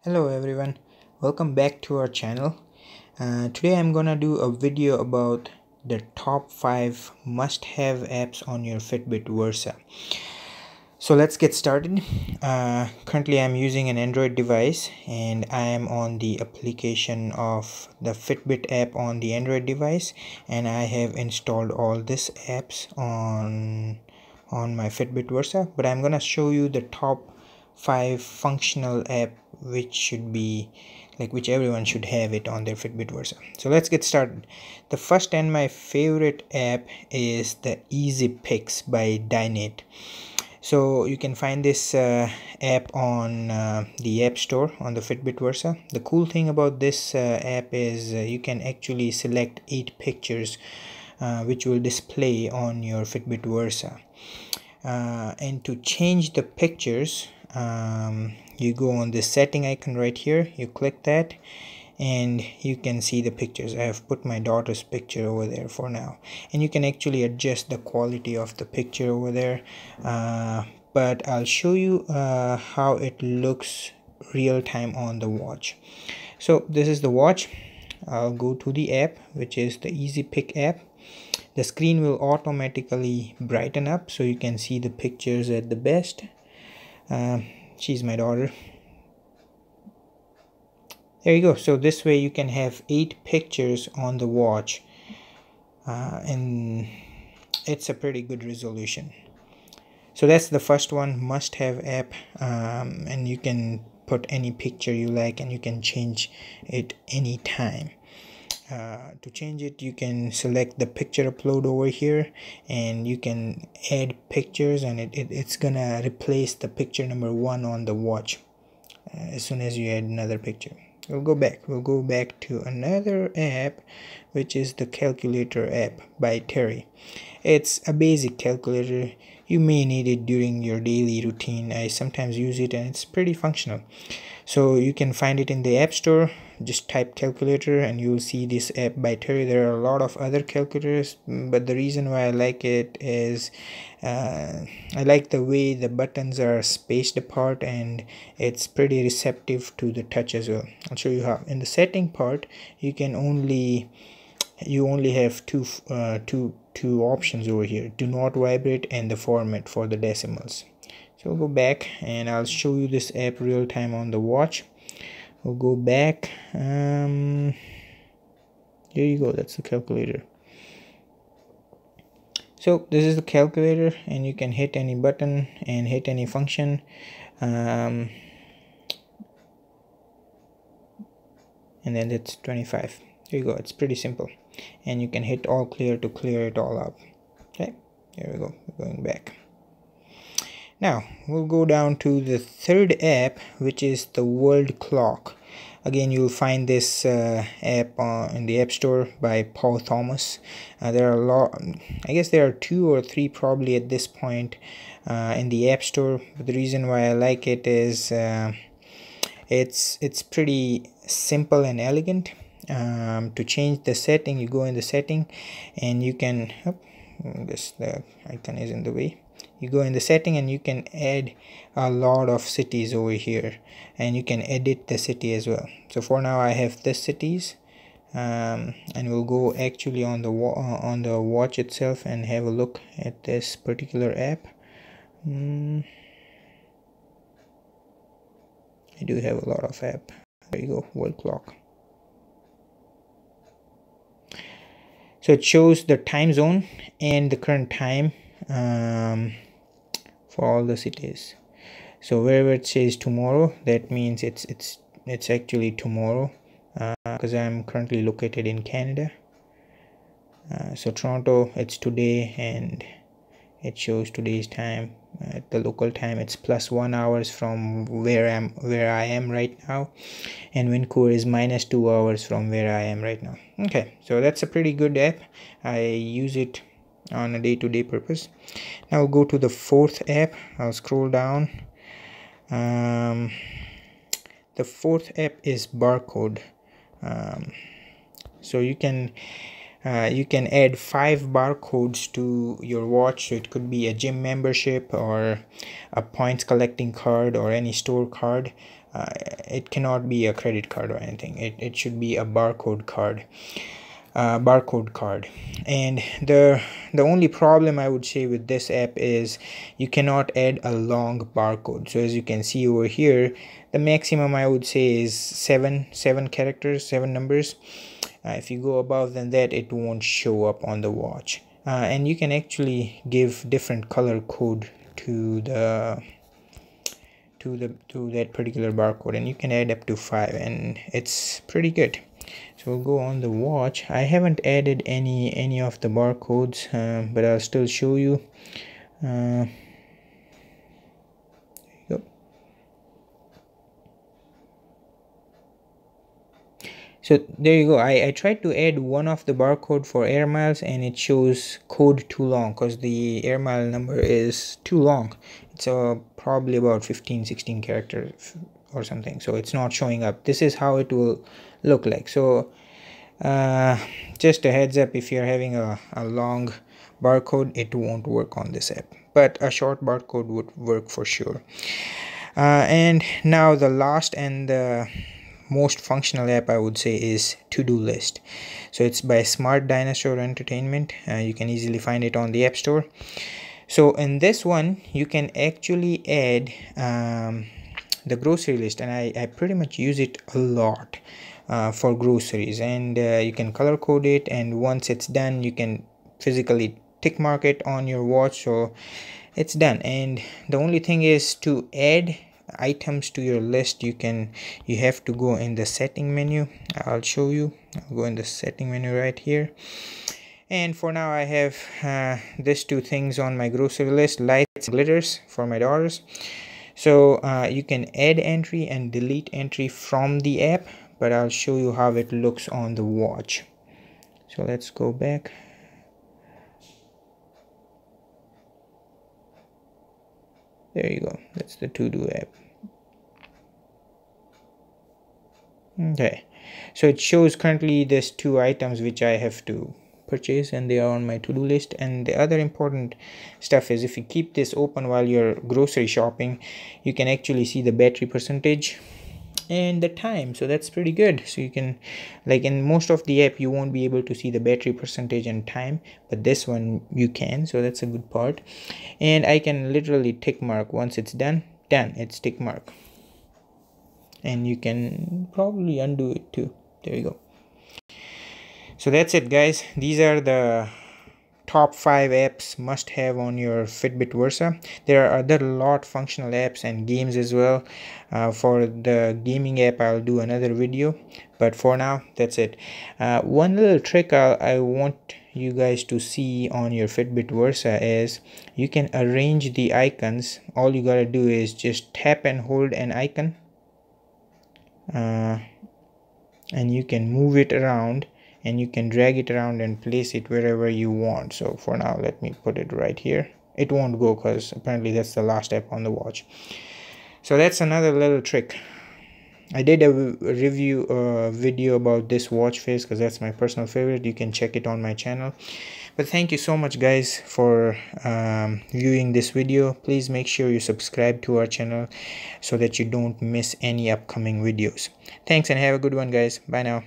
Hello everyone, welcome back to our channel. Today I'm gonna do a video about the top 5 must-have apps on your Fitbit Versa. So let's get started. Currently I'm using an Android device and I am on the application of the Fitbit app on the Android device, and I have installed all these apps on my Fitbit Versa, but I'm gonna show you the top 5 functional app which everyone should have it on their Fitbit Versa. So let's get started. The first and my favorite app is the EasyPics by Dynate. So you can find this app on the App Store on the Fitbit Versa. The cool thing about this app is you can actually select 8 pictures which will display on your Fitbit Versa. And to change the pictures, you go on the setting icon right here, you click that and you can see the pictures. I have put my daughter's picture over there for now, and you can actually adjust the quality of the picture over there, but I'll show you how it looks real time on the watch. So this is the watch. I'll go to the app, which is the EasyPic app. The screen will automatically brighten up so you can see the pictures at the best. She's my daughter. There you go. So this way you can have 8 pictures on the watch, and it's a pretty good resolution. So that's the first one, must have app, and you can put any picture you like and you can change it anytime. To change it, you can select the picture upload over here and you can add pictures, and it's gonna replace the picture number 1 on the watch as soon as you add another picture. We'll go back to another app, which is the calculator app by Terry. It's a basic calculator. You may need it during your daily routine. I sometimes use it and it's pretty functional. So you can find it in the App Store. Just type calculator and you will see this app by Terry. There are a lot of other calculators, but the reason why I like it is I like the way the buttons are spaced apart and it's pretty receptive to the touch as well. I'll show you how. In the setting part, you only have two options over here: do not vibrate and the format for the decimals. So we'll go back and I'll show you this app real time on the watch. We'll go back. Here you go, that's the calculator. So this is the calculator and you can hit any button and hit any function, and then it's 25. There you go. It's pretty simple, and you can hit all clear to clear it all up. Okay, there we go. We're going back. Now we'll go down to the third app, which is the world clock. Again, you'll find this app in the App Store by Paul Thomas. There are a lot, I guess there are 2 or 3 probably at this point in the App Store, but the reason why I like it is it's pretty simple and elegant. To change the setting, you go in the setting and you can the icon is in the way. You go in the setting and you can add a lot of cities over here, and you can edit the city as well. So for now I have this cities, and we'll go actually on the watch itself and have a look at this particular app. I do have a lot of app. There you go, world clock. So it shows the time zone and the current time for all the cities. So wherever it says tomorrow, that means it's actually tomorrow, because I'm currently located in Canada. So Toronto, it's today and it shows today's time. At the local time, it's +1 hours from where I am right now, and Vancouver is -2 hours from where I am right now. Okay, so that's a pretty good app. I use it on a day-to-day purpose. Now we'll go to the fourth app. I'll scroll down. The fourth app is Barcode. So you can add 5 barcodes to your watch. So it could be a gym membership or a points collecting card or any store card. It cannot be a credit card or anything. It should be a barcode card. And the only problem I would say with this app is you cannot add a long barcode. So as you can see over here, the maximum I would say is seven characters, 7 numbers. If you go above than that, it won't show up on the watch. And you can actually give different color code to that particular barcode, and you can add up to 5, and it's pretty good. So we'll go on the watch. I haven't added any of the barcodes, but I'll still show you. There you go. So there you go. I tried to add one of the barcode for air miles, and it shows code too long because the air mile number is too long. It's probably about 15-16 characters or something, so it's not showing up. This is how it will look like. So just a heads up, if you're having a long barcode, it won't work on this app, but a short barcode would work for sure. And now the last and the most functional app I would say is ToDo List. So it's by Smart Dinosaur Entertainment. You can easily find it on the App Store. So in this one you can actually add the grocery list, and I pretty much use it a lot for groceries. And you can color code it, and once it's done you can physically tick mark it on your watch, so it's done. And the only thing is, to add items to your list, you have to go in the setting menu. I'll show you. I'll go in the setting menu right here, and for now I have these 2 things on my grocery list: lights and glitters for my daughters. So you can add entry and delete entry from the app, but I'll show you how it looks on the watch. So let's go back. There you go. That's the ToDo app. Okay, so it shows currently there's 2 items which I have to purchase, and they are on my to-do list. And the other important stuff is, if you keep this open while you're grocery shopping, you can actually see the battery percentage and the time. So that's pretty good. So you can, like in most of the app you won't be able to see the battery percentage and time, but this one you can, so that's a good part. And I can literally tick mark once it's done. It's tick mark, and you can probably undo it too. There you go. So that's it, guys. These are the top 5 apps must have on your Fitbit Versa. There are other lot functional apps and games as well. For the gaming app I'll do another video, but for now that's it. One little trick I want you guys to see on your Fitbit Versa is you can arrange the icons. All you gotta do is just tap and hold an icon, and you can move it around, and you can drag it around and place it wherever you want. So for now, let me put it right here. It won't go because apparently that's the last app on the watch. So that's another little trick. I did a review video about this watch face because that's my personal favorite. You can check it on my channel. But thank you so much, guys, for viewing this video. Please make sure you subscribe to our channel so that you don't miss any upcoming videos. Thanks, and have a good one, guys. Bye now.